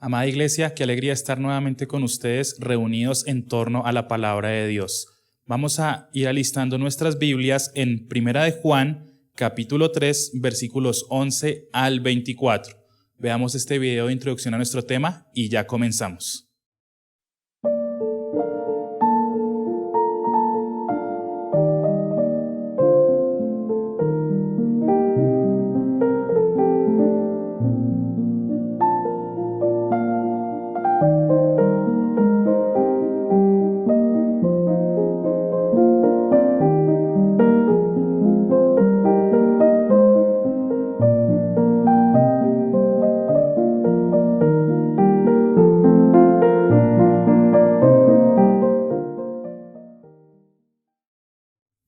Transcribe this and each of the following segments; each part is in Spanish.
Amada Iglesia, qué alegría estar nuevamente con ustedes reunidos en torno a la palabra de Dios. Vamos a ir alistando nuestras Biblias en Primera de Juan, capítulo 3, versículos 11 al 24. Veamos este video de introducción a nuestro tema y ya comenzamos.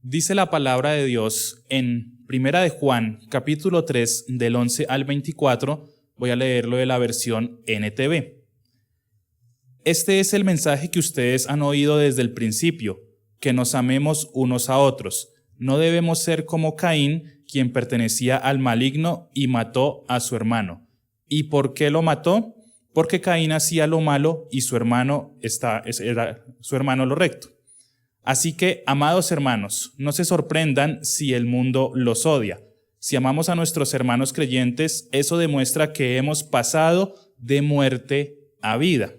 Dice la palabra de Dios en Primera de Juan, capítulo 3, del 11 al 24, voy a leerlo de la versión NTV. Este es el mensaje que ustedes han oído desde el principio, que nos amemos unos a otros. No debemos ser como Caín, quien pertenecía al maligno y mató a su hermano. ¿Y por qué lo mató? Porque Caín hacía lo malo y su hermano era lo recto. Así que, amados hermanos, no se sorprendan si el mundo los odia. Si amamos a nuestros hermanos creyentes, eso demuestra que hemos pasado de muerte a vida.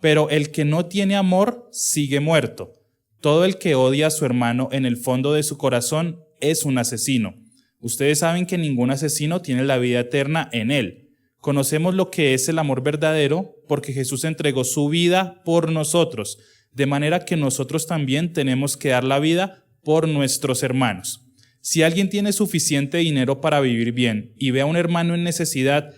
Pero el que no tiene amor sigue muerto. Todo el que odia a su hermano en el fondo de su corazón es un asesino. Ustedes saben que ningún asesino tiene la vida eterna en él. Conocemos lo que es el amor verdadero porque Jesús entregó su vida por nosotros. De manera que nosotros también tenemos que dar la vida por nuestros hermanos. Si alguien tiene suficiente dinero para vivir bien y ve a un hermano en necesidad,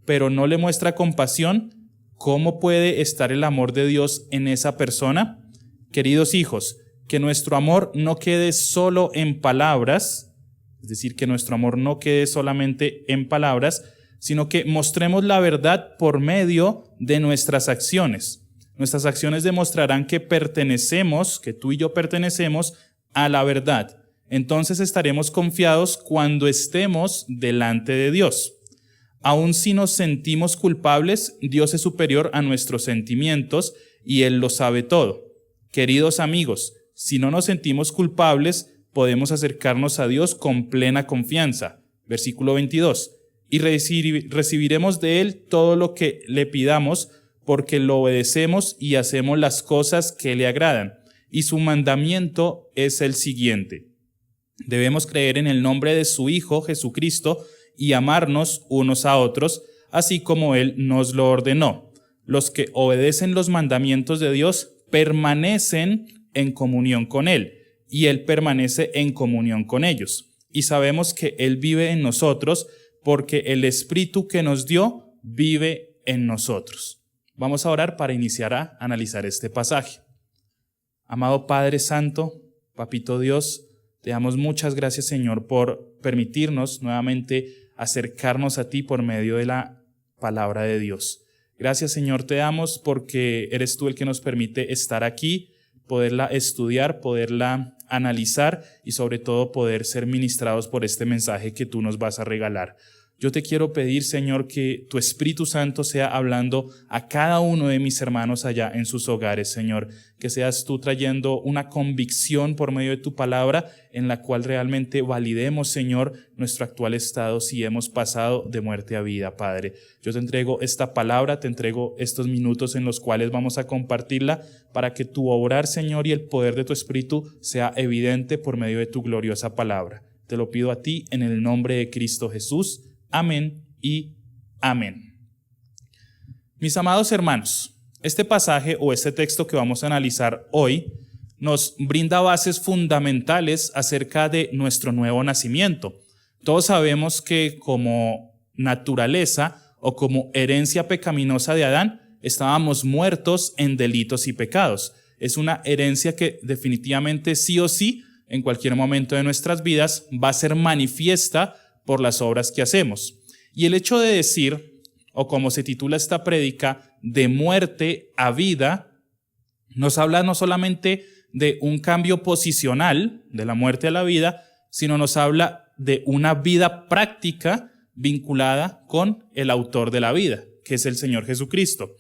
pero no le muestra compasión, ¿cómo puede estar el amor de Dios en esa persona? Queridos hijos, que nuestro amor no quede solo en palabras, es decir, que nuestro amor no quede solamente en palabras, sino que mostremos la verdad por medio de nuestras acciones. Nuestras acciones demostrarán que tú y yo pertenecemos a la verdad. Entonces estaremos confiados cuando estemos delante de Dios. Aun si nos sentimos culpables, Dios es superior a nuestros sentimientos y Él lo sabe todo. Queridos amigos, si no nos sentimos culpables, podemos acercarnos a Dios con plena confianza. Versículo 22. Y recibiremos de Él todo lo que le pidamos, porque lo obedecemos y hacemos las cosas que le agradan. Y su mandamiento es el siguiente: debemos creer en el nombre de su Hijo Jesucristo y amarnos unos a otros, así como Él nos lo ordenó. Los que obedecen los mandamientos de Dios permanecen en comunión con Él, y Él permanece en comunión con ellos. Y sabemos que Él vive en nosotros, porque el Espíritu que nos dio vive en nosotros. Vamos a orar para iniciar a analizar este pasaje. Amado Padre Santo, Papito Dios, te damos muchas gracias, Señor, por permitirnos nuevamente acercarnos a ti por medio de la palabra de Dios. Gracias, Señor, te damos porque eres tú el que nos permite estar aquí, poderla estudiar, poderla analizar y sobre todo poder ser ministrados por este mensaje que tú nos vas a regalar. Yo te quiero pedir, Señor, que tu Espíritu Santo sea hablando a cada uno de mis hermanos allá en sus hogares, Señor. Que seas tú trayendo una convicción por medio de tu palabra en la cual realmente validemos, Señor, nuestro actual estado si hemos pasado de muerte a vida, Padre. Yo te entrego esta palabra, te entrego estos minutos en los cuales vamos a compartirla para que tu obrar, Señor, y el poder de tu Espíritu sea evidente por medio de tu gloriosa palabra. Te lo pido a ti en el nombre de Cristo Jesús. Amén y amén. Mis amados hermanos, este pasaje o este texto que vamos a analizar hoy nos brinda bases fundamentales acerca de nuestro nuevo nacimiento. Todos sabemos que como naturaleza o como herencia pecaminosa de Adán, estábamos muertos en delitos y pecados. Es una herencia que definitivamente sí o sí, en cualquier momento de nuestras vidas, va a ser manifiesta por las obras que hacemos. Y el hecho de decir, o como se titula esta prédica, de muerte a vida, nos habla no solamente de un cambio posicional, de la muerte a la vida, sino nos habla de una vida práctica vinculada con el autor de la vida, que es el Señor Jesucristo.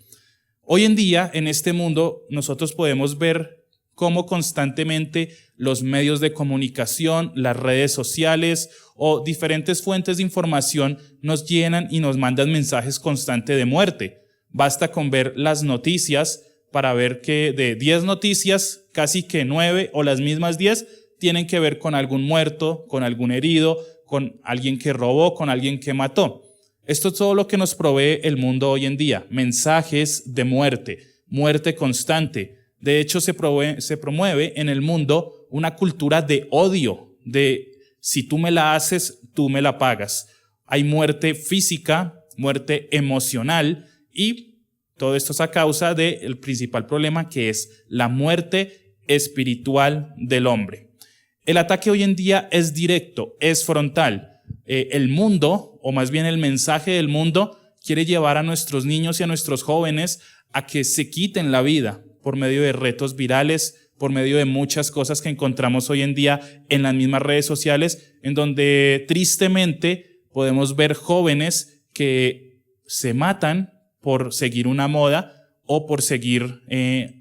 Hoy en día, en este mundo, nosotros podemos ver cómo constantemente los medios de comunicación, las redes sociales o diferentes fuentes de información nos llenan y nos mandan mensajes constantes de muerte. Basta con ver las noticias para ver que de 10 noticias, casi que 9 o las mismas 10 tienen que ver con algún muerto, con algún herido, con alguien que robó, con alguien que mató. Esto es todo lo que nos provee el mundo hoy en día, mensajes de muerte, muerte constante. De hecho, se promueve en el mundo una cultura de odio, de si tú me la haces, tú me la pagas. Hay muerte física, muerte emocional y todo esto es a causa del principal problema que es la muerte espiritual del hombre. El ataque hoy en día es directo, es frontal. El mundo, o más bien el mensaje del mundo, quiere llevar a nuestros niños y a nuestros jóvenes a que se quiten la vida por medio de retos virales, por medio de muchas cosas que encontramos hoy en día en las mismas redes sociales, en donde tristemente podemos ver jóvenes que se matan por seguir una moda o por seguir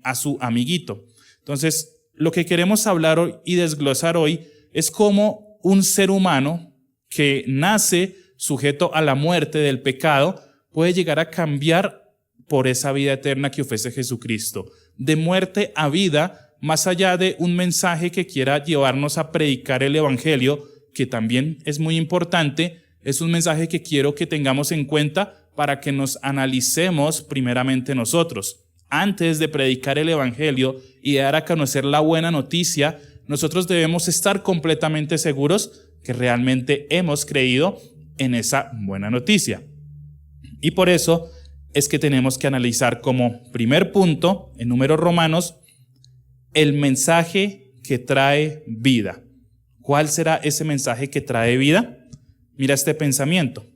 a su amiguito. Entonces, lo que queremos hablar hoy y desglosar hoy es cómo un ser humano que nace sujeto a la muerte del pecado puede llegar a cambiar por esa vida eterna que ofrece Jesucristo. De muerte a vida, más allá de un mensaje que quiera llevarnos a predicar el evangelio, que también es muy importante, es un mensaje que quiero que tengamos en cuenta para que nos analicemos primeramente nosotros. Antes de predicar el evangelio y de dar a conocer la buena noticia, nosotros debemos estar completamente seguros que realmente hemos creído en esa buena noticia. Y por eso es que tenemos que analizar como primer punto, en Números Romanos, el mensaje que trae vida. ¿Cuál será ese mensaje que trae vida? Mira este pensamiento.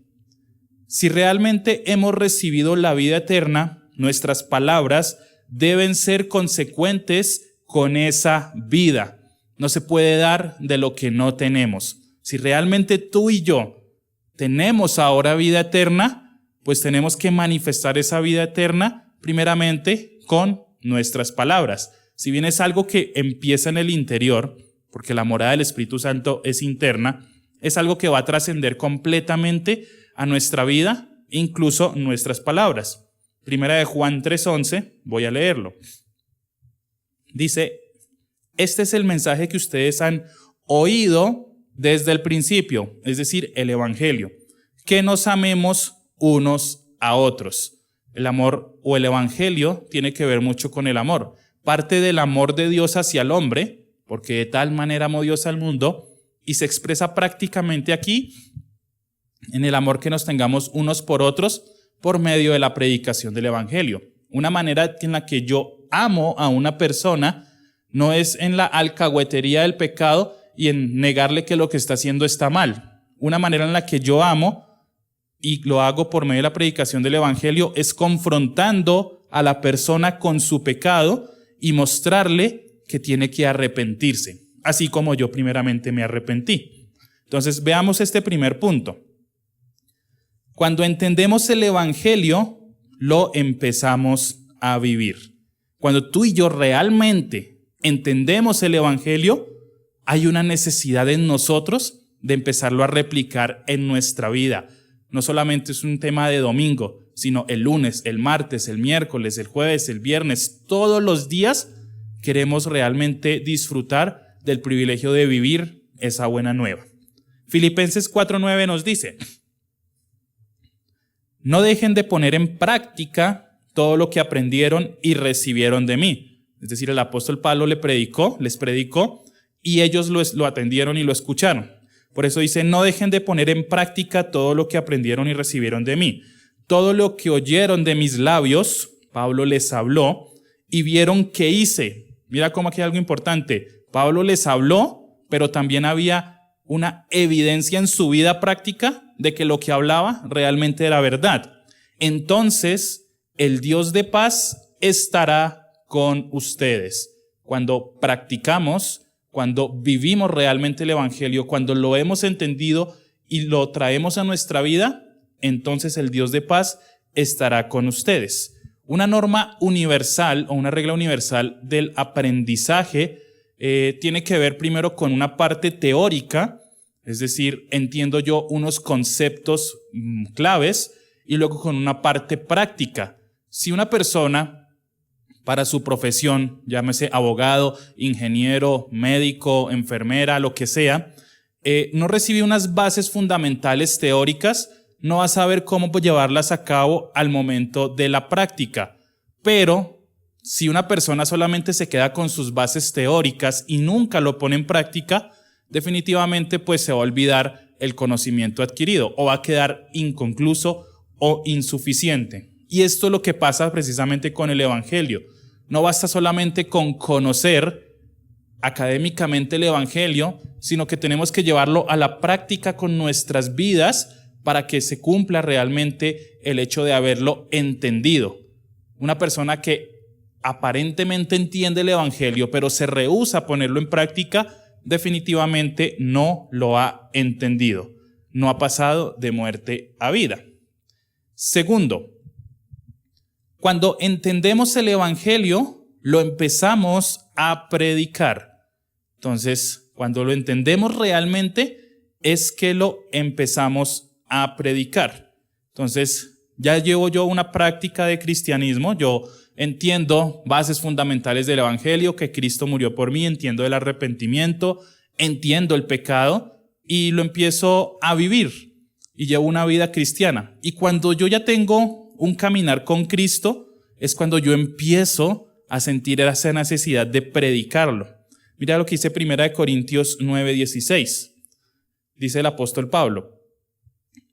Si realmente hemos recibido la vida eterna, nuestras palabras deben ser consecuentes con esa vida. No se puede dar de lo que no tenemos. Si realmente tú y yo tenemos ahora vida eterna, pues tenemos que manifestar esa vida eterna primeramente con nuestras palabras. Si bien es algo que empieza en el interior, porque la morada del Espíritu Santo es interna, es algo que va a trascender completamente a nuestra vida, incluso nuestras palabras. Primera de Juan 3:11, voy a leerlo. Dice, este es el mensaje que ustedes han oído desde el principio, es decir, el evangelio, que nos amemos unos a otros. El amor o el evangelio tiene que ver mucho con el amor. Parte del amor de Dios hacia el hombre, porque de tal manera amó Dios al mundo, y se expresa prácticamente aquí en el amor que nos tengamos unos por otros por medio de la predicación del evangelio. Una manera en la que yo amo a una persona no es en la alcahuetería del pecado y en negarle que lo que está haciendo está mal. Una manera en la que yo amo y lo hago por medio de la predicación del evangelio es confrontando a la persona con su pecado y mostrarle que tiene que arrepentirse, así como yo primeramente me arrepentí. Entonces veamos este primer punto. Cuando entendemos el evangelio, lo empezamos a vivir. Cuando tú y yo realmente entendemos el evangelio, hay una necesidad en nosotros de empezarlo a replicar en nuestra vida. No solamente es un tema de domingo, sino el lunes, el martes, el miércoles, el jueves, el viernes, todos los días queremos realmente disfrutar del privilegio de vivir esa buena nueva. Filipenses 4:9 nos dice, no dejen de poner en práctica todo lo que aprendieron y recibieron de mí. Es decir, el apóstol Pablo les predicó y ellos lo atendieron y lo escucharon. Por eso dice, no dejen de poner en práctica todo lo que aprendieron y recibieron de mí. Todo lo que oyeron de mis labios, Pablo les habló y vieron que hice. Mira cómo aquí hay algo importante. Pablo les habló, pero también había una evidencia en su vida práctica de que lo que hablaba realmente era verdad. Entonces, el Dios de paz estará con ustedes. Cuando practicamos, cuando vivimos realmente el evangelio, cuando lo hemos entendido y lo traemos a nuestra vida, entonces el Dios de paz estará con ustedes. Una norma universal o una regla universal del aprendizaje tiene que ver primero con una parte teórica, es decir, entiendo yo unos conceptos claves, y luego con una parte práctica. Si una persona para su profesión, llámese abogado, ingeniero, médico, enfermera, lo que sea, no recibe unas bases fundamentales teóricas, no va a saber cómo llevarlas a cabo al momento de la práctica. Pero si una persona solamente se queda con sus bases teóricas y nunca lo pone en práctica, definitivamente pues se va a olvidar el conocimiento adquirido o va a quedar inconcluso o insuficiente. Y esto es lo que pasa precisamente con el Evangelio. No basta solamente con conocer académicamente el Evangelio, sino que tenemos que llevarlo a la práctica con nuestras vidas para que se cumpla realmente el hecho de haberlo entendido. Una persona que aparentemente entiende el Evangelio, pero se rehúsa a ponerlo en práctica, definitivamente no lo ha entendido. No ha pasado de muerte a vida. Segundo, cuando entendemos el Evangelio, lo empezamos a predicar. Entonces, cuando lo entendemos realmente, es que lo empezamos a predicar. Entonces, ya llevo yo una práctica de cristianismo, yo entiendo bases fundamentales del Evangelio, que Cristo murió por mí, entiendo el arrepentimiento, entiendo el pecado y lo empiezo a vivir y llevo una vida cristiana. Y cuando yo ya tengo un caminar con Cristo, es cuando yo empiezo a sentir esa necesidad de predicarlo. Mira lo que dice 1 Corintios 9:16. Dice el apóstol Pablo: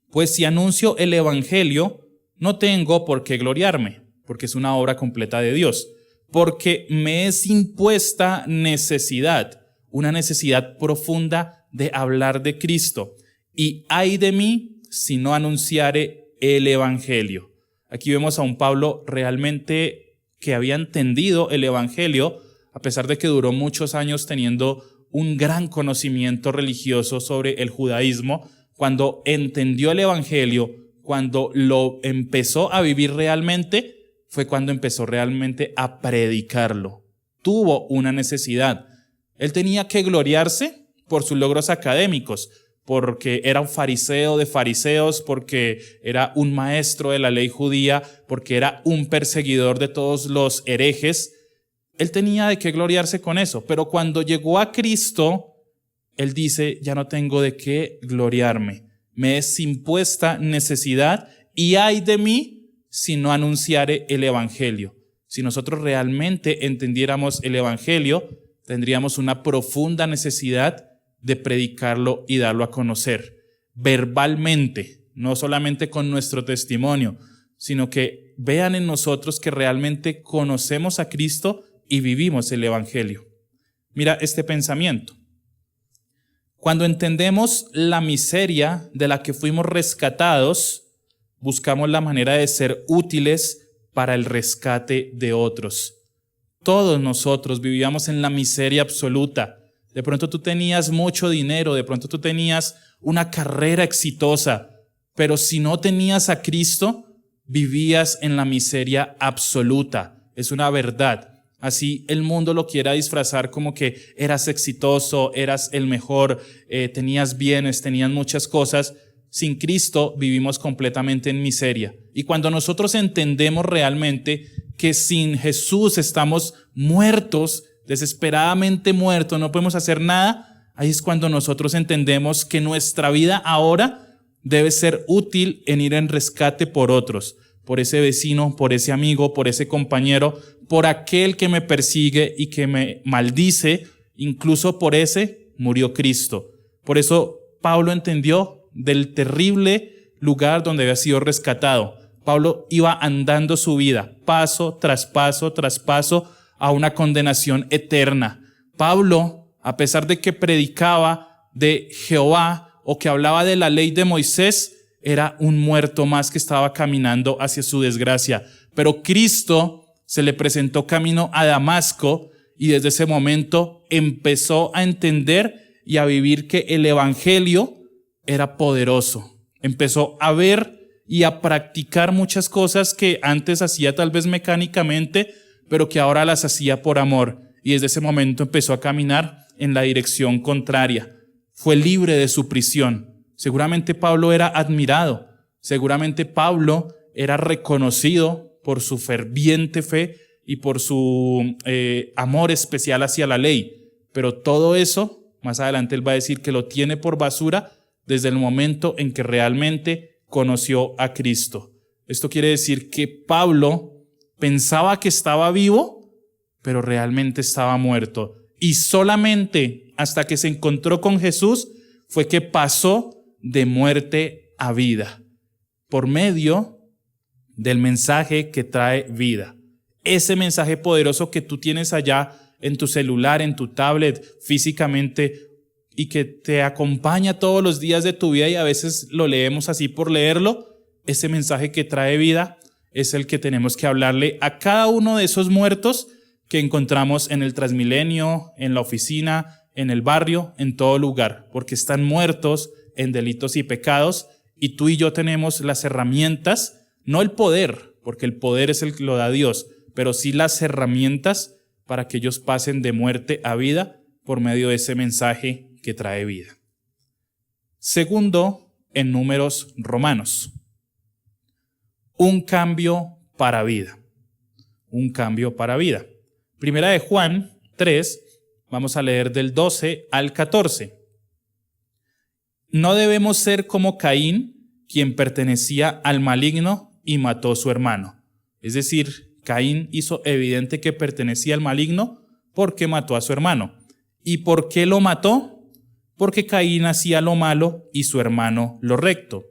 pues si anuncio el Evangelio, no tengo por qué gloriarme, porque es una obra completa de Dios, porque me es impuesta necesidad, una necesidad profunda de hablar de Cristo. Y ay de mí si no anunciare el Evangelio. Aquí vemos a un Pablo realmente que había entendido el Evangelio, a pesar de que duró muchos años teniendo un gran conocimiento religioso sobre el judaísmo. Cuando entendió el Evangelio, cuando lo empezó a vivir realmente, fue cuando empezó realmente a predicarlo. Tuvo una necesidad. Él tenía que gloriarse por sus logros académicos, porque era un fariseo de fariseos, porque era un maestro de la ley judía, porque era un perseguidor de todos los herejes. Él tenía de qué gloriarse con eso, pero cuando llegó a Cristo, él dice: ya no tengo de qué gloriarme, me es impuesta necesidad y ay de mí si no anunciare el Evangelio. Si nosotros realmente entendiéramos el Evangelio, tendríamos una profunda necesidad de predicarlo y darlo a conocer verbalmente, no solamente con nuestro testimonio, sino que vean en nosotros que realmente conocemos a Cristo y vivimos el Evangelio. Mira este pensamiento. Cuando entendemos la miseria de la que fuimos rescatados, buscamos la manera de ser útiles para el rescate de otros. Todos nosotros vivíamos en la miseria absoluta. De pronto tú tenías mucho dinero, de pronto tú tenías una carrera exitosa, pero si no tenías a Cristo, vivías en la miseria absoluta. Es una verdad. Así el mundo lo quiera disfrazar como que eras exitoso, eras el mejor, tenías bienes, tenías muchas cosas. Sin Cristo vivimos completamente en miseria. Y cuando nosotros entendemos realmente que sin Jesús estamos muertos, desesperadamente muertos, no podemos hacer nada, ahí es cuando nosotros entendemos que nuestra vida ahora debe ser útil en ir en rescate por otros, por ese vecino, por ese amigo, por ese compañero, por aquel que me persigue y que me maldice, incluso por ese murió Cristo. Por eso Pablo entendió del terrible lugar donde había sido rescatado. Pablo iba andando su vida, paso tras paso tras paso, a una condenación eterna. Pablo, a pesar de que predicaba de Jehová o que hablaba de la ley de Moisés, era un muerto más que estaba caminando hacia su desgracia. Pero Cristo se le presentó camino a Damasco y desde ese momento empezó a entender y a vivir que el Evangelio era poderoso. Empezó a ver y a practicar muchas cosas que antes hacía tal vez mecánicamente, pero que ahora las hacía por amor. Y desde ese momento empezó a caminar en la dirección contraria. Fue libre de su prisión. Seguramente Pablo era admirado. Seguramente Pablo era reconocido por su ferviente fe y por su amor especial hacia la ley. Pero todo eso, más adelante él va a decir que lo tiene por basura desde el momento en que realmente conoció a Cristo. Esto quiere decir que Pablo pensaba que estaba vivo, pero realmente estaba muerto. Y solamente hasta que se encontró con Jesús fue que pasó de muerte a vida, por medio del mensaje que trae vida. Ese mensaje poderoso que tú tienes allá en tu celular, en tu tablet, físicamente, y que te acompaña todos los días de tu vida y a veces lo leemos así por leerlo, ese mensaje que trae vida es el que tenemos que hablarle a cada uno de esos muertos que encontramos en el Transmilenio, en la oficina, en el barrio, en todo lugar, porque están muertos en delitos y pecados, y tú y yo tenemos las herramientas, no el poder, porque el poder es el que lo da Dios, pero sí las herramientas para que ellos pasen de muerte a vida por medio de ese mensaje que trae vida. Segundo, en Números Romanos. Un cambio para vida. Un cambio para vida. Primera de Juan 3, vamos a leer del 12 al 14. No debemos ser como Caín, quien pertenecía al maligno y mató a su hermano. Es decir, Caín hizo evidente que pertenecía al maligno porque mató a su hermano. ¿Y por qué lo mató? Porque Caín hacía lo malo y su hermano lo recto.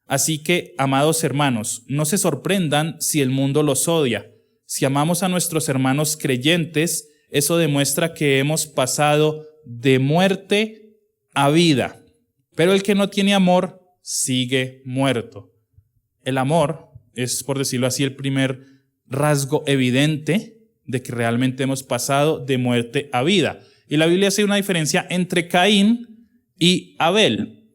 Así que, amados hermanos, no se sorprendan si el mundo los odia. Si amamos a nuestros hermanos creyentes, eso demuestra que hemos pasado de muerte a vida. Pero el que no tiene amor sigue muerto. El amor es, por decirlo así, el primer rasgo evidente de que realmente hemos pasado de muerte a vida. Y la Biblia hace una diferencia entre Caín y Abel.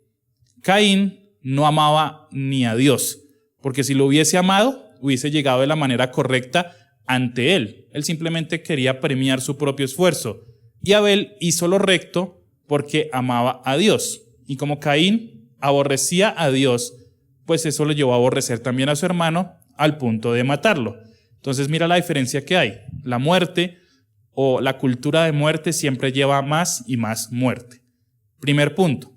Caín no amaba ni a Dios, porque si lo hubiese amado, hubiese llegado de la manera correcta ante él. Él simplemente quería premiar su propio esfuerzo. Y Abel hizo lo recto porque amaba a Dios. Y como Caín aborrecía a Dios, pues eso lo llevó a aborrecer también a su hermano al punto de matarlo. Entonces mira la diferencia que hay. La muerte o la cultura de muerte siempre lleva más y más muerte. Primer punto.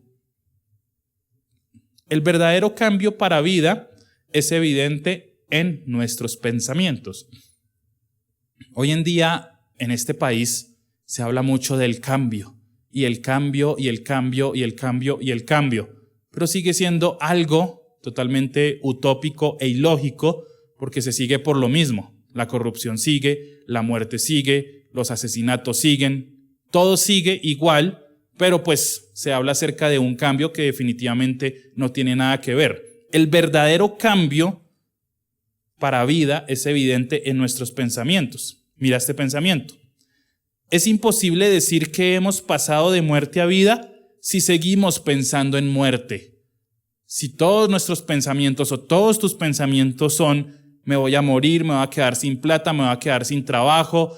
El verdadero cambio para vida es evidente en nuestros pensamientos. Hoy en día, en este país, se habla mucho del cambio, y el cambio, y el cambio, y el cambio, y el cambio. Pero sigue siendo algo totalmente utópico e ilógico, porque se sigue por lo mismo. La corrupción sigue, la muerte sigue, los asesinatos siguen, todo sigue igual, pero pues se habla acerca de un cambio que definitivamente no tiene nada que ver. El verdadero cambio para vida es evidente en nuestros pensamientos. Mira este pensamiento. Es imposible decir que hemos pasado de muerte a vida si seguimos pensando en muerte. Si todos nuestros pensamientos o todos tus pensamientos son me voy a morir, me voy a quedar sin plata, me voy a quedar sin trabajo,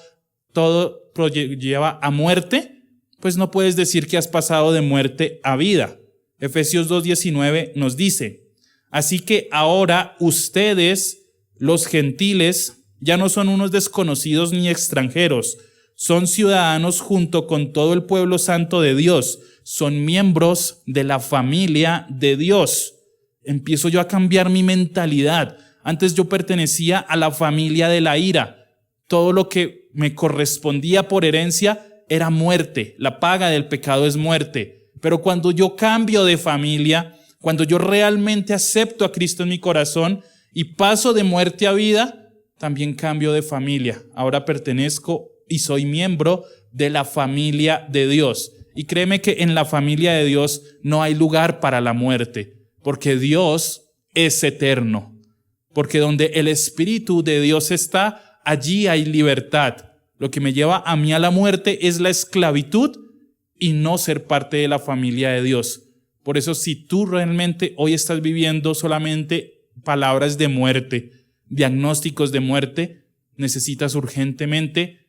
todo lleva a muerte, pues no puedes decir que has pasado de muerte a vida. Efesios 2:19 nos dice, así que ahora ustedes, los gentiles, ya no son unos desconocidos ni extranjeros, son ciudadanos junto con todo el pueblo santo de Dios, son miembros de la familia de Dios. Empiezo yo a cambiar mi mentalidad. Antes yo pertenecía a la familia de la ira. Todo lo que me correspondía por herencia era muerte. La paga del pecado es muerte. Pero cuando yo cambio de familia, cuando yo realmente acepto a Cristo en mi corazón y paso de muerte a vida, también cambio de familia. Ahora pertenezco y soy miembro de la familia de Dios. Y créeme que en la familia de Dios no hay lugar para la muerte, porque Dios es eterno. Porque donde el Espíritu de Dios está, allí hay libertad. Lo que me lleva a mí a la muerte es la esclavitud y no ser parte de la familia de Dios. Por eso, si tú realmente hoy estás viviendo solamente palabras de muerte, diagnósticos de muerte, necesitas urgentemente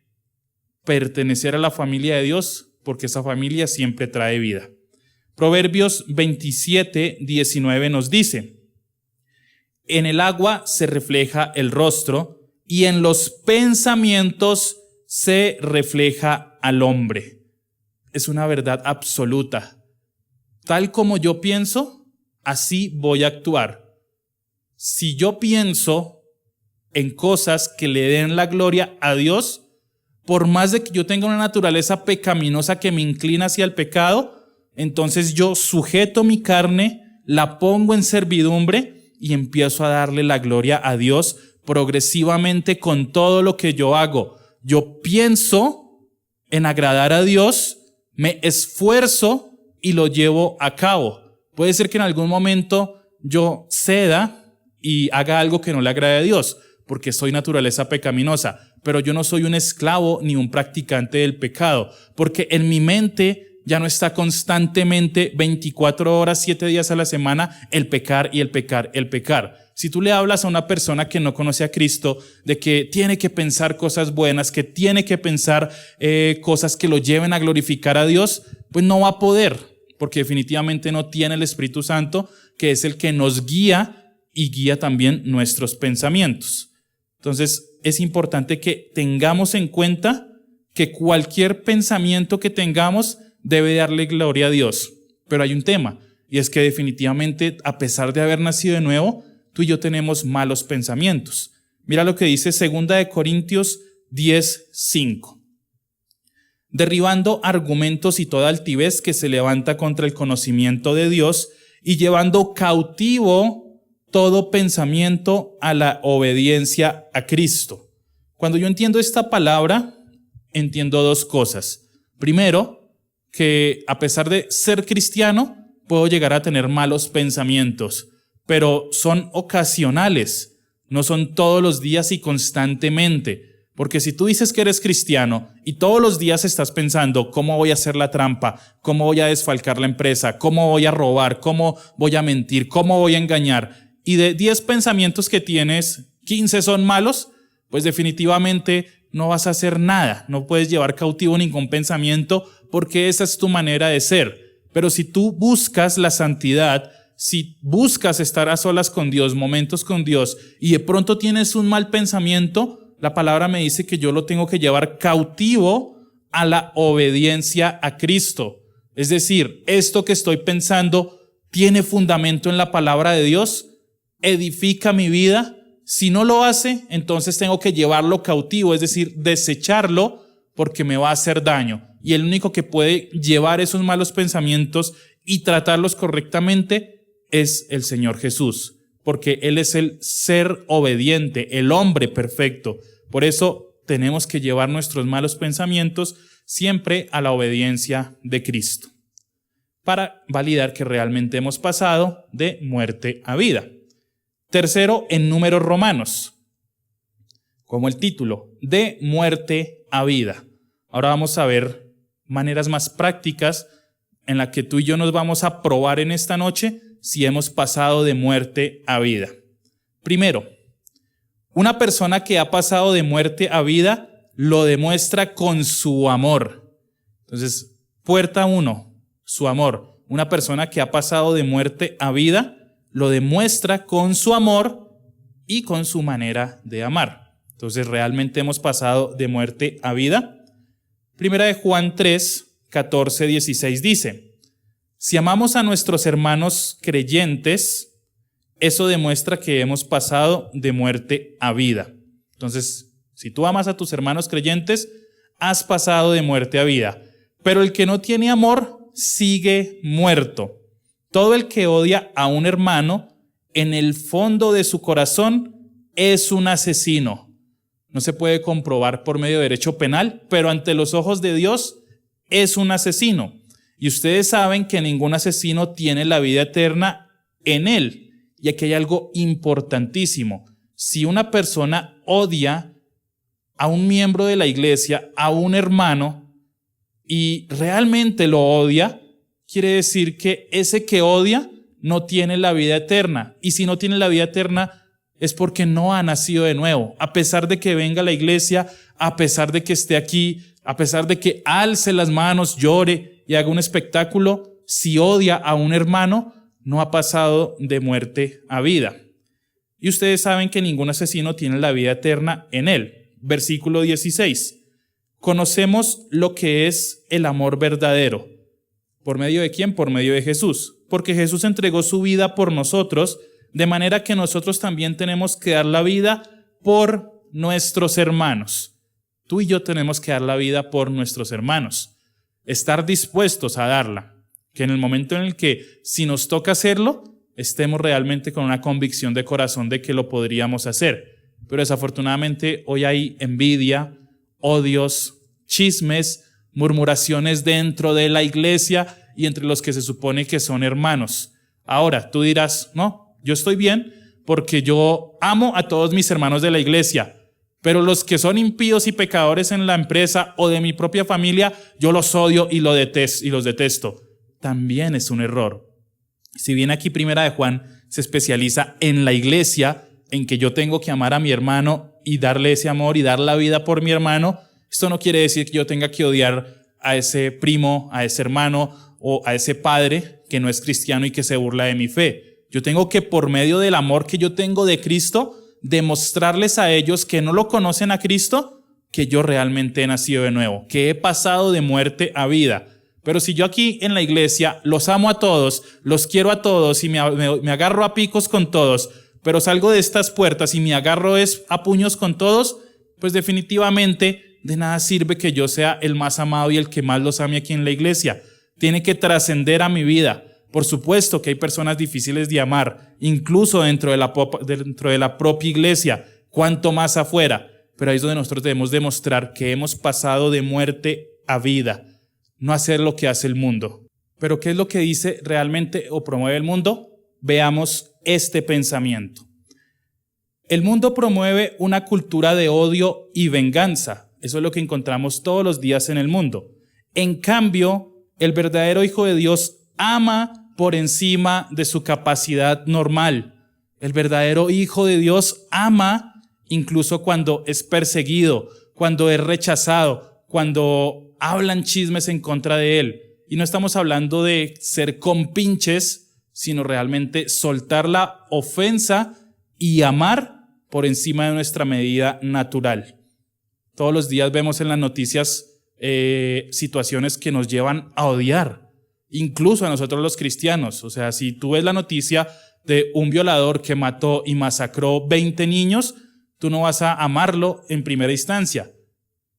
pertenecer a la familia de Dios, porque esa familia siempre trae vida. Proverbios 27:19 nos dice: en el agua se refleja el rostro y en los pensamientos se refleja al hombre. Es una verdad absoluta. Tal como yo pienso, así voy a actuar. Si yo pienso en cosas que le den la gloria a Dios, por más de que yo tenga una naturaleza pecaminosa que me inclina hacia el pecado, entonces yo sujeto mi carne, la pongo en servidumbre y empiezo a darle la gloria a Dios progresivamente con todo lo que yo hago. Yo pienso en agradar a Dios, me esfuerzo y lo llevo a cabo. Puede ser que en algún momento yo ceda y haga algo que no le agrade a Dios, porque soy naturaleza pecaminosa, pero yo no soy un esclavo ni un practicante del pecado, porque en mi mente ya no está constantemente 24 horas, 7 días a la semana, el pecar y el pecar, el pecar. Si tú le hablas a una persona que no conoce a Cristo de que tiene que pensar cosas buenas, que tiene que pensar cosas que lo lleven a glorificar a Dios, pues no va a poder, porque definitivamente no tiene el Espíritu Santo, que es el que nos guía y guía también nuestros pensamientos. Entonces es importante que tengamos en cuenta que cualquier pensamiento que tengamos debe darle gloria a Dios. Pero hay un tema, y es que definitivamente, a pesar de haber nacido de nuevo, tú y yo tenemos malos pensamientos. Mira lo que dice 2 Corintios 10:5. Derribando argumentos y toda altivez que se levanta contra el conocimiento de Dios y llevando cautivo todo pensamiento a la obediencia a Cristo. Cuando yo entiendo esta palabra, entiendo dos cosas. Primero, que a pesar de ser cristiano, puedo llegar a tener malos pensamientos, pero son ocasionales, no son todos los días y constantemente. Porque si tú dices que eres cristiano y todos los días estás pensando cómo voy a hacer la trampa, cómo voy a desfalcar la empresa, cómo voy a robar, cómo voy a mentir, cómo voy a engañar, y de 10 pensamientos que tienes, 15 son malos, pues definitivamente no vas a hacer nada, no puedes llevar cautivo ningún pensamiento porque esa es tu manera de ser. Pero si tú buscas la santidad, si buscas estar a solas con Dios, momentos con Dios, y de pronto tienes un mal pensamiento, la palabra me dice que yo lo tengo que llevar cautivo a la obediencia a Cristo. Es decir, esto que estoy pensando tiene fundamento en la palabra de Dios, edifica mi vida. Si no lo hace, entonces tengo que llevarlo cautivo, es decir, desecharlo porque me va a hacer daño. Y el único que puede llevar esos malos pensamientos y tratarlos correctamente es el Señor Jesús, porque Él es el ser obediente, el hombre perfecto. Por eso tenemos que llevar nuestros malos pensamientos siempre a la obediencia de Cristo, para validar que realmente hemos pasado de muerte a vida. Tercero, en números romanos, como el título, de muerte a vida. Ahora vamos a ver maneras más prácticas en las que tú y yo nos vamos a probar en esta noche si hemos pasado de muerte a vida. Primero, una persona que ha pasado de muerte a vida lo demuestra con su amor. Entonces, puerta 1, su amor. Una persona que ha pasado de muerte a vida lo demuestra con su amor y con su manera de amar. Entonces, ¿realmente hemos pasado de muerte a vida? Primera de Juan 3:14-16 dice: si amamos a nuestros hermanos creyentes, eso demuestra que hemos pasado de muerte a vida. Entonces, si tú amas a tus hermanos creyentes, has pasado de muerte a vida. Pero el que no tiene amor sigue muerto. Todo el que odia a un hermano, en el fondo de su corazón, es un asesino. No se puede comprobar por medio de derecho penal, pero ante los ojos de Dios es un asesino. Y ustedes saben que ningún asesino tiene la vida eterna en él. Y aquí hay algo importantísimo. Si una persona odia a un miembro de la iglesia, a un hermano, y realmente lo odia, quiere decir que ese que odia no tiene la vida eterna. Y si no tiene la vida eterna es porque no ha nacido de nuevo. A pesar de que venga a la iglesia, a pesar de que esté aquí, a pesar de que alce las manos, llore y haga un espectáculo, si odia a un hermano, no ha pasado de muerte a vida. Y ustedes saben que ningún asesino tiene la vida eterna en él. Versículo 16. Conocemos lo que es el amor verdadero. ¿Por medio de quién? Por medio de Jesús. Porque Jesús entregó su vida por nosotros, de manera que nosotros también tenemos que dar la vida por nuestros hermanos. Tú y yo tenemos que dar la vida por nuestros hermanos. Estar dispuestos a darla. Que en el momento en el que, si nos toca hacerlo, estemos realmente con una convicción de corazón de que lo podríamos hacer. Pero desafortunadamente hoy hay envidia, odios, chismes, murmuraciones dentro de la iglesia y entre los que se supone que son hermanos. Ahora, tú dirás, no, yo estoy bien porque yo amo a todos mis hermanos de la iglesia, pero los que son impíos y pecadores en la empresa o de mi propia familia, yo los odio y los detesto. También es un error. Si bien aquí Primera de Juan se especializa en la iglesia, en que yo tengo que amar a mi hermano y darle ese amor y dar la vida por mi hermano, esto no quiere decir que yo tenga que odiar a ese primo, a ese hermano o a ese padre que no es cristiano y que se burla de mi fe. Yo tengo que, por medio del amor que yo tengo de Cristo, demostrarles a ellos que no lo conocen a Cristo, que yo realmente he nacido de nuevo, que he pasado de muerte a vida. Pero si yo aquí en la iglesia los amo a todos, los quiero a todos y me agarro a picos con todos, pero salgo de estas puertas y me agarro a puños con todos, pues definitivamente de nada sirve que yo sea el más amado y el que más los ame aquí en la iglesia. Tiene que trascender a mi vida. Por supuesto que hay personas difíciles de amar, incluso dentro de la propia iglesia, cuanto más afuera. Pero ahí es donde nosotros debemos demostrar que hemos pasado de muerte a vida, no hacer lo que hace el mundo. Pero ¿qué es lo que dice realmente o promueve el mundo? Veamos este pensamiento. El mundo promueve una cultura de odio y venganza. Eso es lo que encontramos todos los días en el mundo. En cambio, el verdadero Hijo de Dios ama por encima de su capacidad normal. El verdadero Hijo de Dios ama incluso cuando es perseguido, cuando es rechazado, cuando hablan chismes en contra de él. Y no estamos hablando de ser compinches, sino realmente soltar la ofensa y amar por encima de nuestra medida natural. Todos los días vemos en las noticias situaciones que nos llevan a odiar, incluso a nosotros los cristianos. O sea, si tú ves la noticia de un violador que mató y masacró 20 niños, tú no vas a amarlo en primera instancia.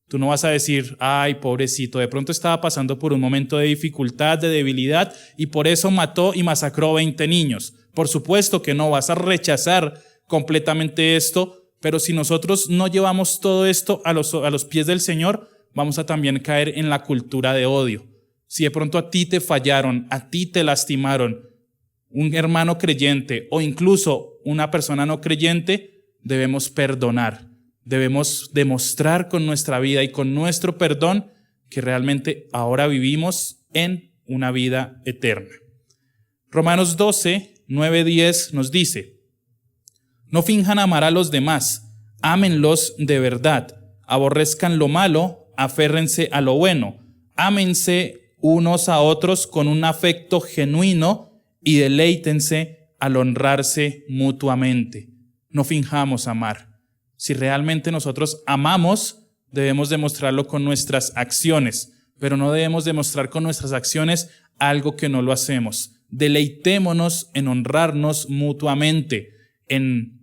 Tú no vas a decir, ay, pobrecito, de pronto estaba pasando por un momento de dificultad, de debilidad, y por eso mató y masacró 20 niños. Por supuesto que no, vas a rechazar completamente esto, pero si nosotros no llevamos todo esto a los pies del Señor, vamos a también caer en la cultura de odio. Si de pronto a ti te fallaron, a ti te lastimaron, un hermano creyente o incluso una persona no creyente, debemos perdonar. Debemos demostrar con nuestra vida y con nuestro perdón que realmente ahora vivimos en una vida eterna. Romanos 12, 9, 10 nos dice: no finjan amar a los demás, ámenlos de verdad, aborrezcan lo malo, aférrense a lo bueno, ámense unos a otros con un afecto genuino y deleítense al honrarse mutuamente. No finjamos amar. Si realmente nosotros amamos, debemos demostrarlo con nuestras acciones, pero no debemos demostrar con nuestras acciones algo que no lo hacemos. Deleitémonos en honrarnos mutuamente, en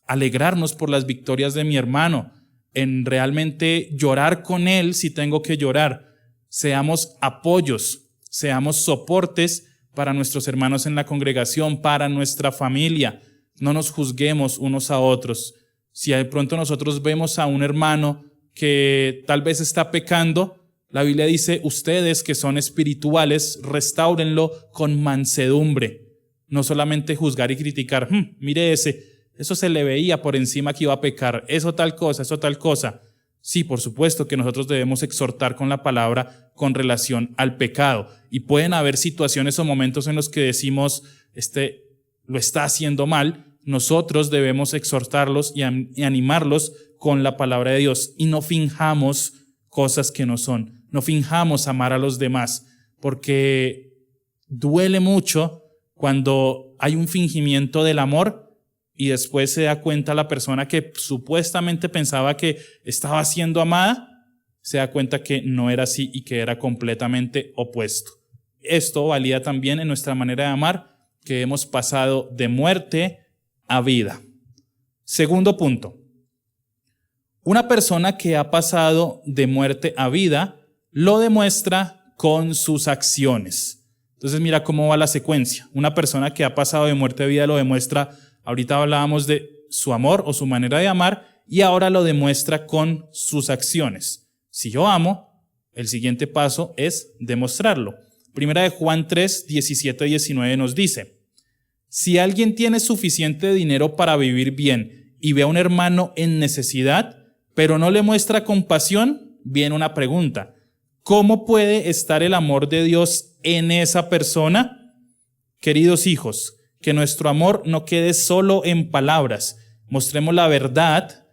alegrarnos por las victorias de mi hermano, en realmente llorar con él si tengo que llorar. Seamos apoyos, seamos soportes para nuestros hermanos en la congregación, para nuestra familia. No nos juzguemos unos a otros. Si de pronto nosotros vemos a un hermano que tal vez está pecando, la Biblia dice, ustedes que son espirituales, restáurenlo con mansedumbre. No solamente juzgar y criticar, mire eso se le veía por encima que iba a pecar, eso tal cosa. Sí, por supuesto que nosotros debemos exhortar con la palabra con relación al pecado. Y pueden haber situaciones o momentos en los que decimos, lo está haciendo mal. Nosotros debemos exhortarlos y animarlos con la palabra de Dios. Y no finjamos cosas que no son. No finjamos amar a los demás, porque duele mucho cuando hay un fingimiento del amor y después se da cuenta la persona que supuestamente pensaba que estaba siendo amada, se da cuenta que no era así y que era completamente opuesto. Esto valía también en nuestra manera de amar, que hemos pasado de muerte a vida. Segundo punto. Una persona que ha pasado de muerte a vida lo demuestra con sus acciones. Entonces mira cómo va la secuencia. Una persona que ha pasado de muerte a vida lo demuestra. Ahorita hablábamos de su amor o su manera de amar y ahora lo demuestra con sus acciones. Si yo amo, el siguiente paso es demostrarlo. Primera de Juan 3, 17-19 nos dice: si alguien tiene suficiente dinero para vivir bien y ve a un hermano en necesidad, pero no le muestra compasión, viene una pregunta: ¿cómo puede estar el amor de Dios en esa persona? Queridos hijos, que nuestro amor no quede solo en palabras. Mostremos la verdad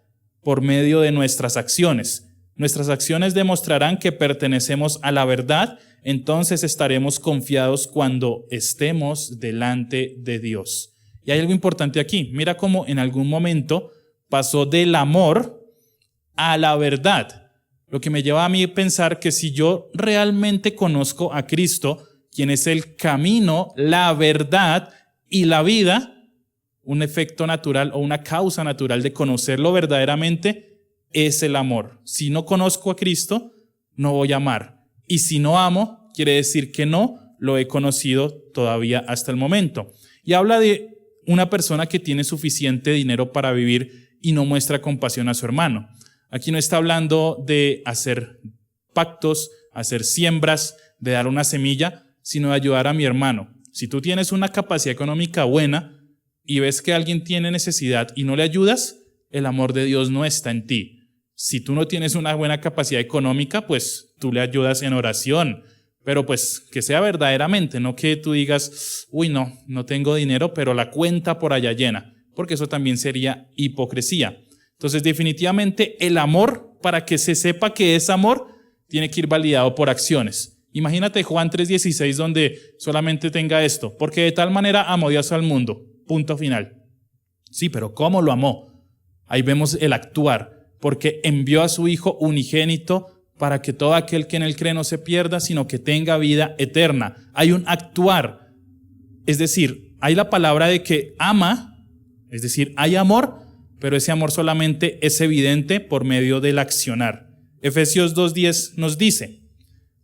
por medio de nuestras acciones. Nuestras acciones demostrarán que pertenecemos a la verdad, entonces estaremos confiados cuando estemos delante de Dios. Y hay algo importante aquí. Mira cómo en algún momento pasó del amor a la verdad. Lo que me lleva a mí a pensar que si yo realmente conozco a Cristo, quien es el camino, la verdad y la vida, un efecto natural o una causa natural de conocerlo verdaderamente es el amor. Si no conozco a Cristo, no voy a amar. Y si no amo, quiere decir que no lo he conocido todavía hasta el momento. Y habla de una persona que tiene suficiente dinero para vivir y no muestra compasión a su hermano. Aquí no está hablando de hacer pactos, hacer siembras, de dar una semilla, sino de ayudar a mi hermano. Si tú tienes una capacidad económica buena y ves que alguien tiene necesidad y no le ayudas, el amor de Dios no está en ti. Si tú no tienes una buena capacidad económica, pues tú le ayudas en oración, pero pues que sea verdaderamente, no que tú digas, uy, no tengo dinero, pero la cuenta por allá llena, porque eso también sería hipocresía. Entonces, definitivamente el amor, para que se sepa que es amor, tiene que ir validado por acciones. Imagínate Juan 3:16 donde solamente tenga esto: porque de tal manera amó Dios al mundo, punto final. Sí, pero ¿cómo lo amó? Ahí vemos el actuar, porque envió a su Hijo unigénito para que todo aquel que en él cree no se pierda, sino que tenga vida eterna. Hay un actuar, es decir, hay la palabra de que ama, es decir, hay amor, pero ese amor solamente es evidente por medio del accionar. Efesios 2:10 nos dice: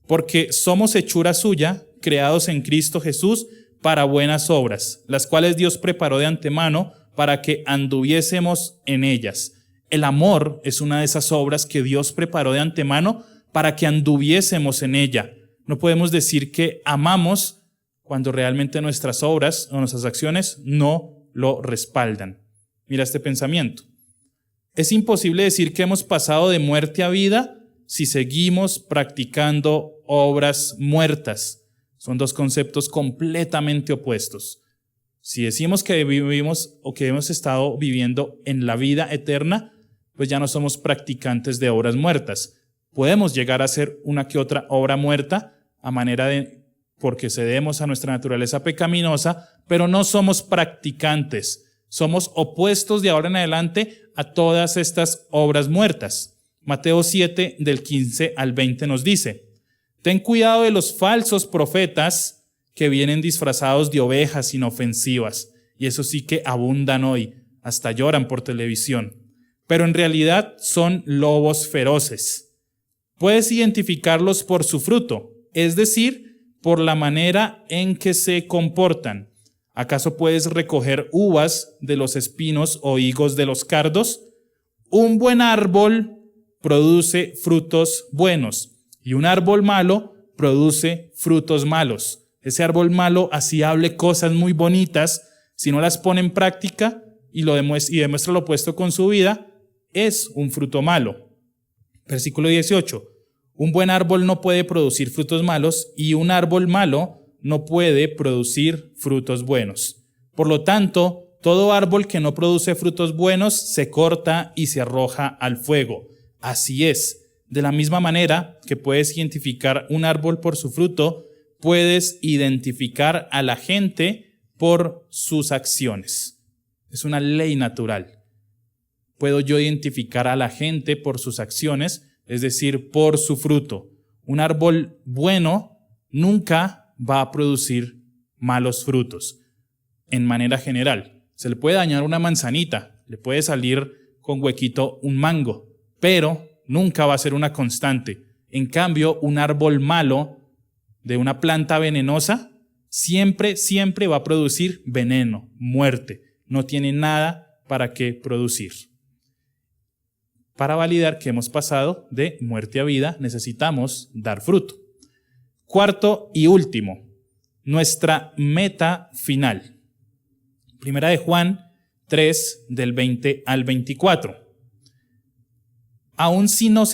porque somos hechura suya, creados en Cristo Jesús para buenas obras, las cuales Dios preparó de antemano para que anduviésemos en ellas. El amor es una de esas obras que Dios preparó de antemano para que anduviésemos en ella. No podemos decir que amamos cuando realmente nuestras obras o nuestras acciones no lo respaldan. Mira este pensamiento. Es imposible decir que hemos pasado de muerte a vida si seguimos practicando obras muertas. Son dos conceptos completamente opuestos. Si decimos que vivimos o que hemos estado viviendo en la vida eterna, pues ya no somos practicantes de obras muertas. Podemos llegar a hacer una que otra obra muerta a manera de, porque cedemos a nuestra naturaleza pecaminosa, pero no somos practicantes. Somos opuestos de ahora en adelante a todas estas obras muertas. Mateo 7, del 15 al 20 nos dice: ten cuidado de los falsos profetas que vienen disfrazados de ovejas inofensivas. Y eso sí que abundan hoy, hasta lloran por televisión. Pero en realidad son lobos feroces. Puedes identificarlos por su fruto, es decir, por la manera en que se comportan. ¿Acaso puedes recoger uvas de los espinos o higos de los cardos? Un buen árbol produce frutos buenos y un árbol malo produce frutos malos. Ese árbol malo así hable cosas muy bonitas, si no las pone en práctica y demuestra lo opuesto con su vida, es un fruto malo. Versículo 18. Un buen árbol no puede producir frutos malos y un árbol malo no puede producir frutos buenos. Por lo tanto, todo árbol que no produce frutos buenos se corta y se arroja al fuego. Así es. De la misma manera que puedes identificar un árbol por su fruto, puedes identificar a la gente por sus acciones. Es una ley natural. Puedo yo identificar a la gente por sus acciones, es decir, por su fruto. Un árbol bueno nunca va a producir malos frutos. En manera general, se le puede dañar una manzanita, le puede salir con huequito un mango, pero nunca va a ser una constante. En cambio, un árbol malo de una planta venenosa siempre va a producir veneno, muerte. No tiene nada para qué producir. Para validar que hemos pasado de muerte a vida, necesitamos dar fruto. Cuarto y último, nuestra meta final. Primera de Juan 3, del 20 al 24. Aun si nos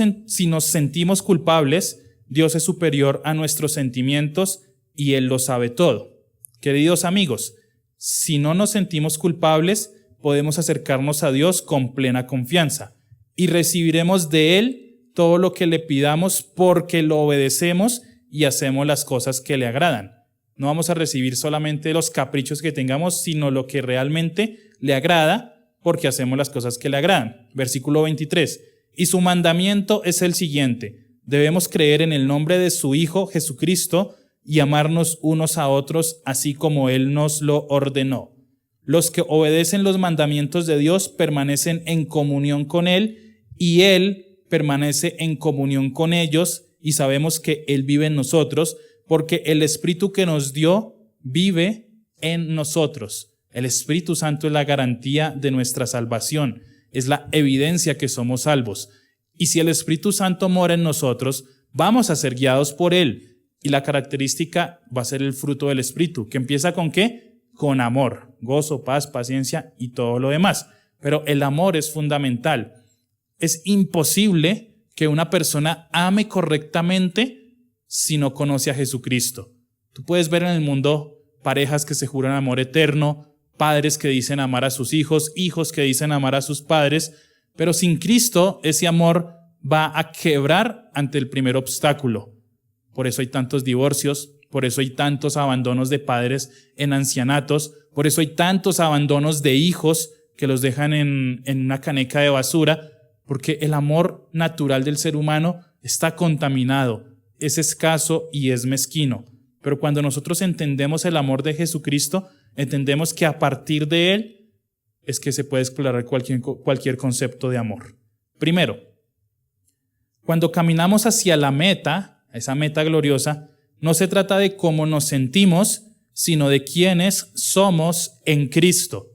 sentimos culpables, Dios es superior a nuestros sentimientos y Él lo sabe todo. Queridos amigos, si no nos sentimos culpables, podemos acercarnos a Dios con plena confianza y recibiremos de Él todo lo que le pidamos porque lo obedecemos y hacemos las cosas que le agradan. No vamos a recibir solamente los caprichos que tengamos, sino lo que realmente le agrada porque hacemos las cosas que le agradan. Versículo 23. Y su mandamiento es el siguiente: debemos creer en el nombre de su Hijo Jesucristo y amarnos unos a otros así como Él nos lo ordenó. Los que obedecen los mandamientos de Dios permanecen en comunión con Él y Él permanece en comunión con ellos, y sabemos que Él vive en nosotros porque el Espíritu que nos dio vive en nosotros. El Espíritu Santo es la garantía de nuestra salvación, es la evidencia que somos salvos. Y si el Espíritu Santo mora en nosotros, vamos a ser guiados por Él. Y la característica va a ser el fruto del Espíritu, que empieza ¿con qué? Con amor, gozo, paz, paciencia y todo lo demás. Pero el amor es fundamental. Es imposible que una persona ame correctamente si no conoce a Jesucristo. Tú puedes ver en el mundo parejas que se juran amor eterno, padres que dicen amar a sus hijos, hijos que dicen amar a sus padres, pero sin Cristo ese amor va a quebrar ante el primer obstáculo. Por eso hay tantos divorcios, por eso hay tantos abandonos de padres en ancianatos, por eso hay tantos abandonos de hijos que los dejan en una caneca de basura, porque el amor natural del ser humano está contaminado, es escaso y es mezquino. Pero cuando nosotros entendemos el amor de Jesucristo, entendemos que a partir de Él es que se puede explorar cualquier concepto de amor. Primero, cuando caminamos hacia la meta, esa meta gloriosa, no se trata de cómo nos sentimos, sino de quiénes somos en Cristo.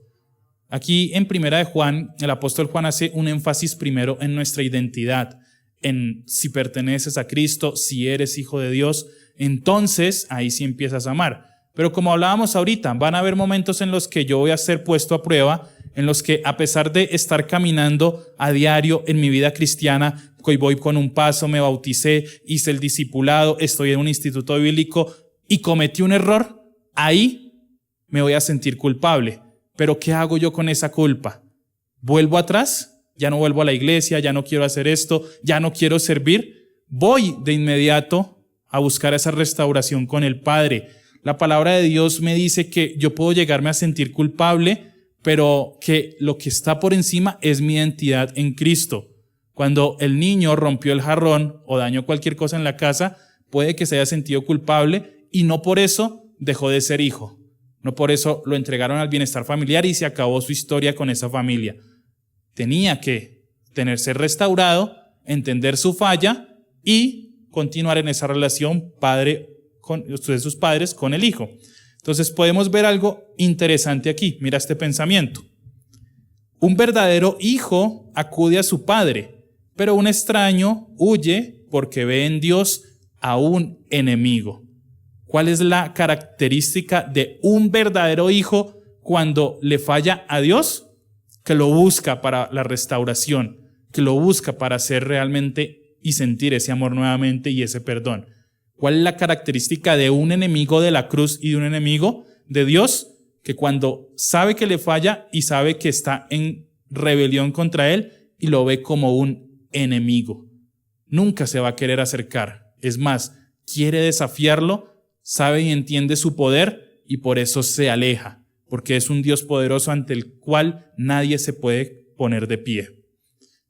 Aquí en Primera de Juan, el apóstol Juan hace un énfasis primero en nuestra identidad, en si perteneces a Cristo, si eres hijo de Dios, entonces ahí sí empiezas a amar. Pero como hablábamos ahorita, van a haber momentos en los que yo voy a ser puesto a prueba, en los que a pesar de estar caminando a diario en mi vida cristiana, hoy voy con un paso, me bauticé, hice el discipulado, estoy en un instituto bíblico y cometí un error, ahí me voy a sentir culpable. Pero ¿qué hago yo con esa culpa? ¿Vuelvo atrás? Ya no vuelvo a la iglesia, ya no quiero hacer esto, ya no quiero servir. Voy de inmediato a buscar esa restauración con el Padre. La palabra de Dios me dice que yo puedo llegarme a sentir culpable, pero que lo que está por encima es mi identidad en Cristo. Cuando el niño rompió el jarrón o dañó cualquier cosa en la casa, puede que se haya sentido culpable y no por eso dejó de ser hijo. No por eso lo entregaron al bienestar familiar y se acabó su historia con esa familia. Tenía que ser restaurado, entender su falla y continuar en esa relación de sus padres con el hijo. Entonces podemos ver algo interesante aquí. Mira este pensamiento. Un verdadero hijo acude a su padre, pero un extraño huye porque ve en Dios a un enemigo. ¿Cuál es la característica de un verdadero hijo cuando le falla a Dios? Que lo busca para la restauración, que lo busca para ser realmente y sentir ese amor nuevamente y ese perdón. ¿Cuál es la característica de un enemigo de la cruz y de un enemigo de Dios? Que cuando sabe que le falla y sabe que está en rebelión contra él y lo ve como un enemigo, nunca se va a querer acercar. Es más, quiere desafiarlo, sabe y entiende su poder y por eso se aleja, porque es un Dios poderoso ante el cual nadie se puede poner de pie.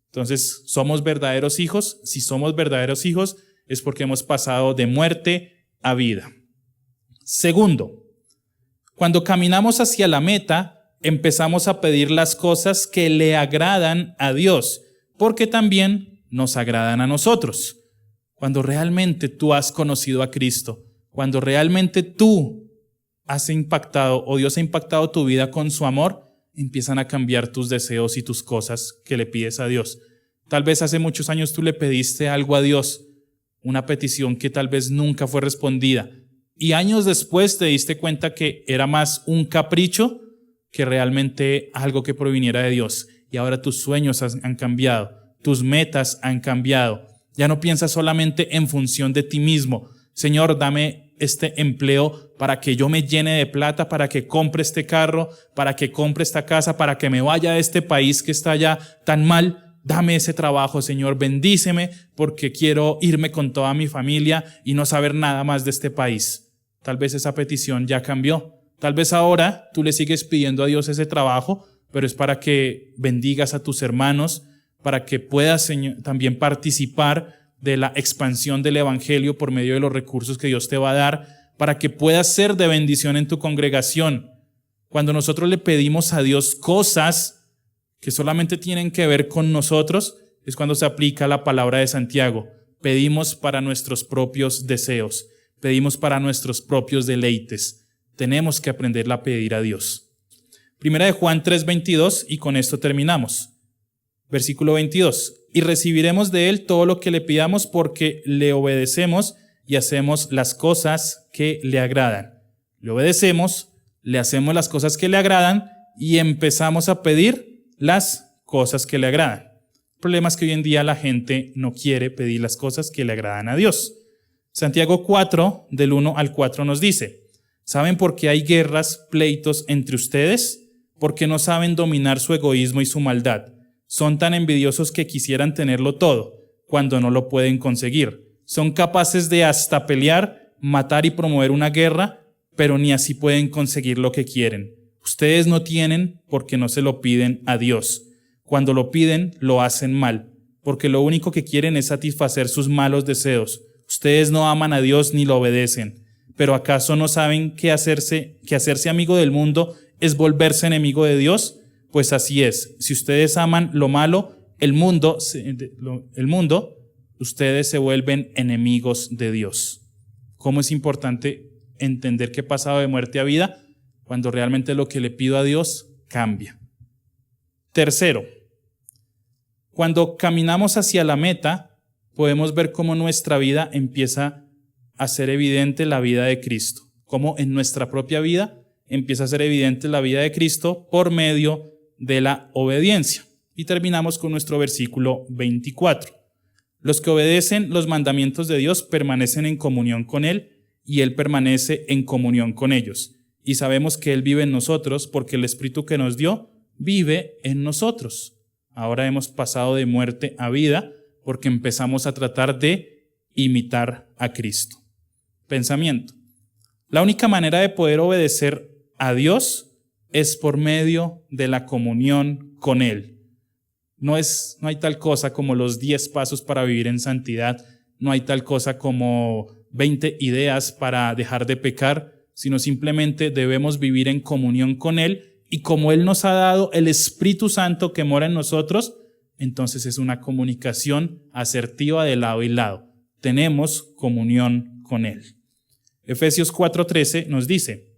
Entonces, ¿somos verdaderos hijos? Si somos verdaderos hijos, es porque hemos pasado de muerte a vida. Segundo, cuando caminamos hacia la meta, empezamos a pedir las cosas que le agradan a Dios, porque también nos agradan a nosotros. Cuando realmente tú has conocido a Cristo, cuando realmente tú has impactado o Dios ha impactado tu vida con su amor, empiezan a cambiar tus deseos y tus cosas que le pides a Dios. Tal vez hace muchos años tú le pediste algo a Dios, una petición que tal vez nunca fue respondida, y años después te diste cuenta que era más un capricho que realmente algo que proviniera de Dios. Y ahora tus sueños han cambiado, tus metas han cambiado. Ya no piensas solamente en función de ti mismo. Señor, dame este empleo para que yo me llene de plata, para que compre este carro, para que compre esta casa, para que me vaya de este país que está ya tan mal. Dame ese trabajo, Señor, bendíceme porque quiero irme con toda mi familia y no saber nada más de este país. Tal vez esa petición ya cambió. Tal vez ahora tú le sigues pidiendo a Dios ese trabajo, pero es para que bendigas a tus hermanos, para que puedas, Señor, también participar de la expansión del evangelio por medio de los recursos que Dios te va a dar, para que puedas ser de bendición en tu congregación. Cuando nosotros le pedimos a Dios cosas que solamente tienen que ver con nosotros, es cuando se aplica la palabra de Santiago. Pedimos para nuestros propios deseos, pedimos para nuestros propios deleites. Tenemos que aprender a pedir a Dios. Primera de Juan 3:22, y con esto terminamos. Versículo 22. Y recibiremos de Él todo lo que le pidamos porque le obedecemos y hacemos las cosas que le agradan. Le obedecemos, le hacemos las cosas que le agradan y empezamos a pedir las cosas que le agradan. El problema es que hoy en día la gente no quiere pedir las cosas que le agradan a Dios. Santiago 4, del 1 al 4 nos dice: ¿saben por qué hay guerras, pleitos entre ustedes? Porque no saben dominar su egoísmo y su maldad. Son tan envidiosos que quisieran tenerlo todo, cuando no lo pueden conseguir. Son capaces de hasta pelear, matar y promover una guerra, pero ni así pueden conseguir lo que quieren. Ustedes no tienen porque no se lo piden a Dios. Cuando lo piden, lo hacen mal, porque lo único que quieren es satisfacer sus malos deseos. Ustedes no aman a Dios ni lo obedecen. ¿Pero acaso no saben que hacerse amigo del mundo es volverse enemigo de Dios? Pues así es. Si ustedes aman lo malo, el mundo, ustedes se vuelven enemigos de Dios. ¿Cómo es importante entender que he pasado de muerte a vida? Cuando realmente lo que le pido a Dios cambia. Tercero, cuando caminamos hacia la meta, podemos ver cómo nuestra vida empieza a ser evidente la vida de Cristo. Cómo en nuestra propia vida empieza a ser evidente la vida de Cristo por medio de la obediencia. Y terminamos con nuestro versículo 24. Los que obedecen los mandamientos de Dios permanecen en comunión con Él y Él permanece en comunión con ellos. Y sabemos que Él vive en nosotros porque el Espíritu que nos dio vive en nosotros. Ahora hemos pasado de muerte a vida porque empezamos a tratar de imitar a Cristo. Pensamiento. La única manera de poder obedecer a Dios es por medio de la comunión con Él. No hay tal cosa como los 10 pasos para vivir en santidad. No hay tal cosa como 20 ideas para dejar de pecar, sino simplemente debemos vivir en comunión con Él, y como Él nos ha dado el Espíritu Santo que mora en nosotros, entonces es una comunicación asertiva de lado y lado. Tenemos comunión con Él. Efesios 4:13 nos dice: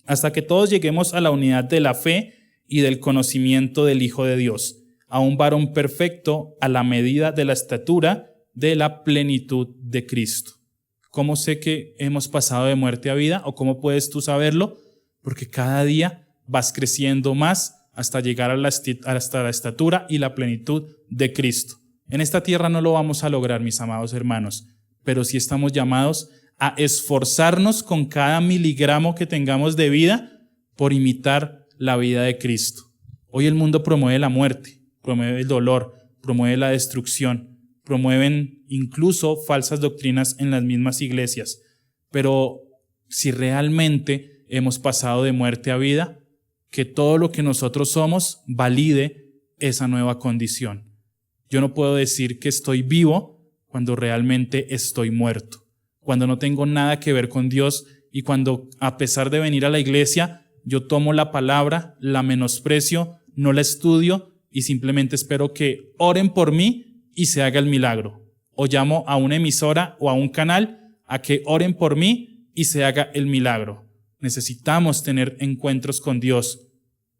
hasta que todos lleguemos a la unidad de la fe y del conocimiento del Hijo de Dios, a un varón perfecto a la medida de la estatura de la plenitud de Cristo. ¿Cómo sé que hemos pasado de muerte a vida? ¿O cómo puedes tú saberlo? Porque cada día vas creciendo más hasta llegar hasta la estatura y la plenitud de Cristo. En esta tierra no lo vamos a lograr, mis amados hermanos, pero sí estamos llamados a esforzarnos con cada miligramo que tengamos de vida por imitar la vida de Cristo. Hoy el mundo promueve la muerte, promueve el dolor, promueve la destrucción, promueven incluso falsas doctrinas en las mismas iglesias. Pero si realmente hemos pasado de muerte a vida, que todo lo que nosotros somos valide esa nueva condición. Yo no puedo decir que estoy vivo cuando realmente estoy muerto, cuando no tengo nada que ver con Dios y cuando, a pesar de venir a la iglesia, yo tomo la palabra, la menosprecio, no la estudio y simplemente espero que oren por mí y se haga el milagro. O llamo a una emisora o a un canal a que oren por mí y se haga el milagro. Necesitamos tener encuentros con Dios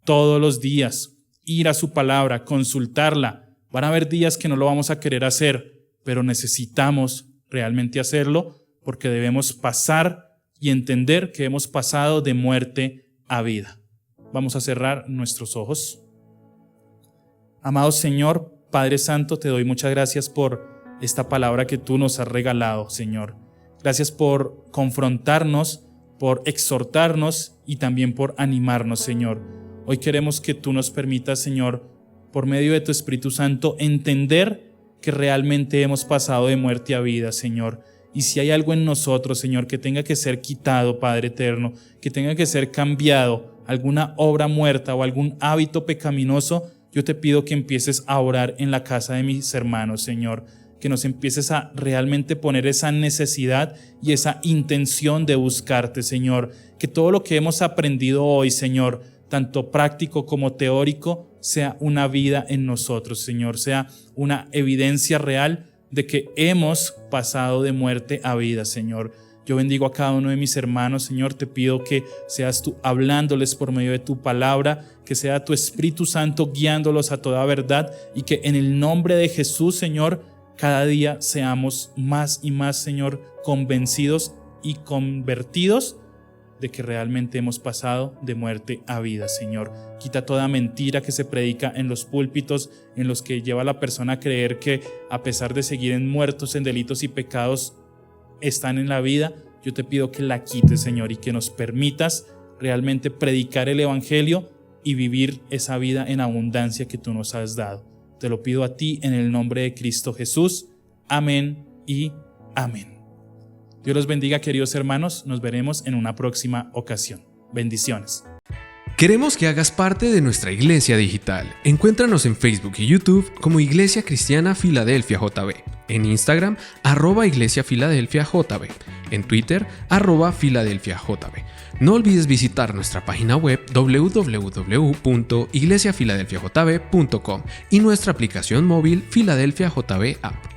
todos los días, ir a su palabra, consultarla. Van a haber días que no lo vamos a querer hacer, pero necesitamos realmente hacerlo porque debemos pasar y entender que hemos pasado de muerte a vida. Vamos a cerrar nuestros ojos. Amado Señor, Padre Santo, te doy muchas gracias por esta palabra que tú nos has regalado, Señor. Gracias por confrontarnos, por exhortarnos y también por animarnos, Señor. Hoy queremos que tú nos permitas, Señor, por medio de tu Espíritu Santo, entender que realmente hemos pasado de muerte a vida, Señor. Y si hay algo en nosotros, Señor, que tenga que ser quitado, Padre eterno, que tenga que ser cambiado, alguna obra muerta o algún hábito pecaminoso, yo te pido que empieces a orar en la casa de mis hermanos, Señor. Que nos empieces a realmente poner esa necesidad y esa intención de buscarte, Señor. Que todo lo que hemos aprendido hoy, Señor, tanto práctico como teórico, sea una vida en nosotros, Señor. Sea una evidencia real de que hemos pasado de muerte a vida, Señor. Yo bendigo a cada uno de mis hermanos, Señor. Te pido que seas tú hablándoles por medio de tu palabra, que sea tu Espíritu Santo guiándolos a toda verdad y que en el nombre de Jesús, Señor, cada día seamos más y más, Señor, convencidos y convertidos de que realmente hemos pasado de muerte a vida, Señor. Quita toda mentira que se predica en los púlpitos, en los que lleva a la persona a creer que a pesar de seguir muertos en delitos y pecados, están en la vida. Yo te pido que la quites, Señor, y que nos permitas realmente predicar el Evangelio y vivir esa vida en abundancia que tú nos has dado. Te lo pido a ti en el nombre de Cristo Jesús. Amén y amén. Dios los bendiga, queridos hermanos. Nos veremos en una próxima ocasión. Bendiciones. Queremos que hagas parte de nuestra iglesia digital. Encuéntranos en Facebook y YouTube como Iglesia Cristiana Filadelfia JB. En Instagram, @Iglesia Filadelfia JB. En Twitter, @Filadelfia JB. No olvides visitar nuestra página web www.iglesiafiladelfiajb.com y nuestra aplicación móvil Filadelfia JB App.